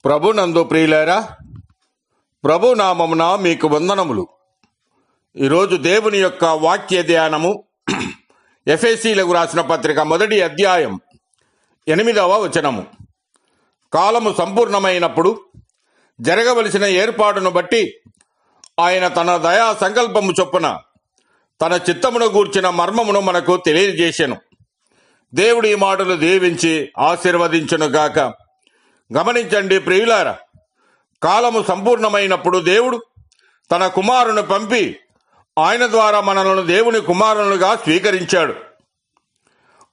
ప్రభునందు ప్రియులారా, ప్రభు నామమున మీకు వందనములు. ఈరోజు దేవుని యొక్క వాక్య ధ్యానము ఎఫెసీలకు రాసిన పత్రిక 1వ అధ్యాయం 8వ వచనము. కాలము సంపూర్ణమైనప్పుడు జరగవలసిన ఏర్పాటును బట్టి ఆయన తన దయా సంకల్పము చొప్పున తన చిత్తమును గూర్చిన మర్మమును మనకు తెలియజేసెను. దేవుడి ఈ మాటలు దీవించి ఆశీర్వదించునుగాక. గమనించండి ప్రియులారా, కాలము సంపూర్ణమైనప్పుడు దేవుడు తన కుమారుని పంపి ఆయన ద్వారా మనలను దేవుని కుమారులుగా స్వీకరించాడు.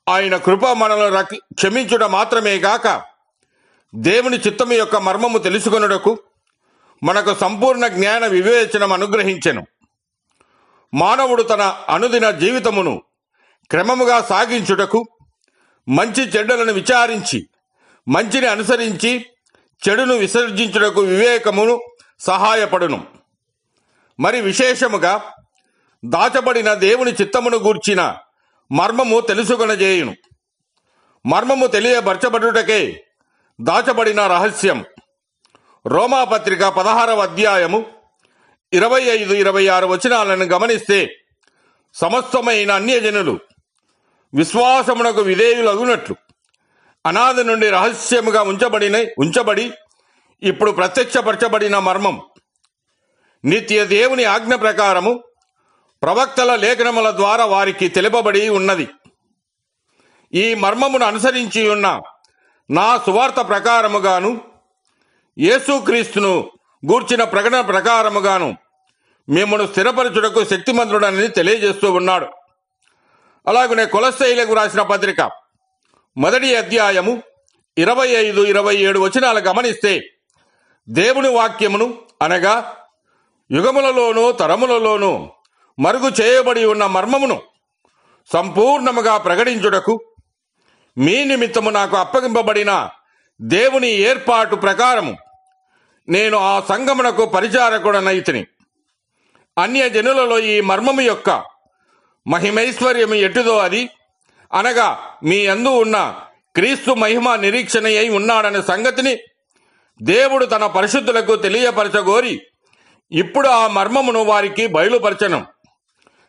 ఆయన కృప మనలను క్షమించుట మాత్రమే గాక దేవుని చిత్తము యొక్క మర్మము తెలుసుకొనుటకు మనకు సంపూర్ణ జ్ఞాన వివేచనం అనుగ్రహించెను. మానవుడు తన అనుదిన జీవితమును క్రమముగా సాగించుటకు మంచి చెడ్డలను విచారించి మంచిని అనుసరించి చెడును విసర్జించుటకు వివేకమును సహాయపడును. మరి విశేషముగా దాచబడిన దేవుని చిత్తమును గూర్చిన మర్మము తెలుసుకొనజేయును. మర్మము తెలియబరచబడుటకే దాచబడిన రహస్యం. రోమాపత్రిక 16వ అధ్యాయము 25-26 వచనాలను గమనిస్తే, సమస్తమైన అన్యజనులు విశ్వాసమునకు విధేయులగునట్లు అనాది నుండి రహస్యముగా ఉంచబడి ఇప్పుడు ప్రత్యక్షపరచబడిన మర్మం నిత్య దేవుని ఆజ్ఞ ప్రకారము ప్రవక్తల లేఖనముల ద్వారా వారికి తెలుపబడి ఉన్నది. ఈ మర్మమును అనుసరించి ఉన్న నా సువార్త ప్రకారముగాను యేసుక్రీస్తును గూర్చిన ప్రకటన ప్రకారముగాను మిమ్మల్ని స్థిరపరచుటకు శక్తిమంతుడని తెలియజేస్తూ ఉన్నాడు. అలాగనే కొలస్సీయులకు రాసిన పత్రిక 1వ అధ్యాయము 25-27 వచనాలు గమనిస్తే, దేవుని వాక్యమును అనగా యుగములలోనూ తరములలోనూ మరుగు చేయబడి ఉన్న మర్మమును సంపూర్ణముగా ప్రకటించుటకు మీ నిమిత్తము నాకు అప్పగింపబడిన దేవుని ఏర్పాటు ప్రకారము నేను ఆ సంఘమునకు పరిచారకుడనైతిని. అన్యజనులలో ఈ మర్మము యొక్క మహిమైశ్వర్యము ఎటుదో అది అనగా మీ యందు ఉన్న క్రీస్తు మహిమ నిరీక్షణ అయి ఉన్నాడనే సంగతిని దేవుడు తన పరిశుద్ధులకు తెలియపరచగోరి ఇప్పుడు ఆ మర్మమును వారికి బయలుపరచను.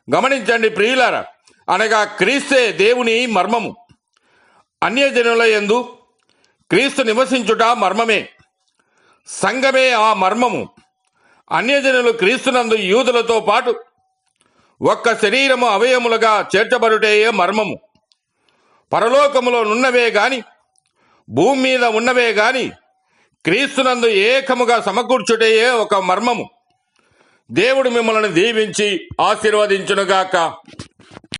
గమనించండి ప్రియులారా, అనగా క్రీస్తే దేవుని మర్మము. అన్యజనుల యందు క్రీస్తు నివసించుట మర్మమే, సంఘమే ఆ మర్మము. అన్యజనులు క్రీస్తునందు యూదులతో పాటు ఒక్క శరీరము అవయములుగా చేర్చబడుటయే మర్మము. పరలోకములో ఉన్నవే గాని భూమి మీద ఉన్నవే గాని క్రీస్తునందు ఏకముగా సమకూర్చుటయే ఒక మర్మము. దేవుడు మిమ్మల్ని దీవించి ఆశీర్వదించునుగాక.